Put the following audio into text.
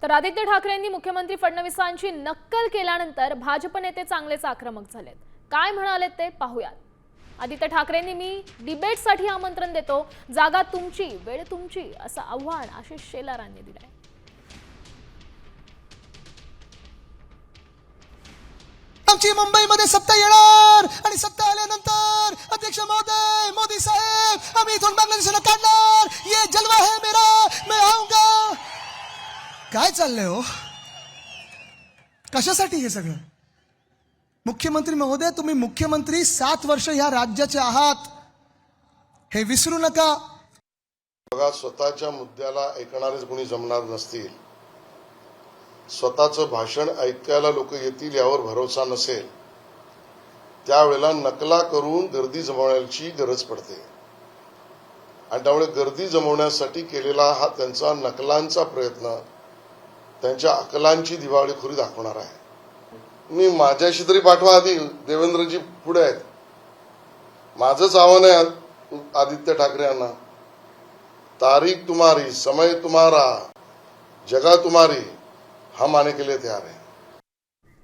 तर आदित्य ठाकरेंनी मुख्यमंत्री फडणवीसांची नक्कल केल्यानंतर भाजप नेते चांगलेच आक्रमक झालेत। काय म्हणाले ते पाहूयात। आदित्य ठाकरेंनी मी डिबेटसाठी आमंत्रण देतो, जागा तुमची, वेळ तुमची असं आव्हान आशिष शेलारांनी दिलंय। आमची मुंबईमध्ये सत्ता येणार आणि सत्ता आल्यानंतर अध्यक्ष महोदय, मोदी साहेब, आम्ही इथून बांगलादेशला काढणार, ये जलवा है मेरा, मैं आऊंगा। काय चाललंय हो? कशासाठी हे सगळं? मुख्यमंत्री महोदय, तुम्ही मुख्यमंत्री 7 वर्ष ह्या राज्याचे आहात, हे विसरू नका। बघा, स्वतःच्या मुद्द्याला ऐकणारेच कोणी जमणार नसतील, स्वतःचं भाषण ऐकायला लोक येतील यावर भरोसा नसेल, त्यावेळेला नकला करून गर्दी जमवण्याची गरज पडते। आणि त्यामुळे गर्दी जमवण्यासाठी केलेला हा त्यांचा नकलांचा प्रयत्न त्यांच्या अकलांची दिवाळीखोरी दाखवणार आहे। मी माझ्याशी तरी पाठवा, आधी देवेंद्रजी पुढे आहेत। माझंच आव्हान आहे आदित्य ठाकरे यांना, तारीख तुम्हारी, समय तुम्हारा, जगह तुम्हारी, हम आने के लिए तैयार हैं।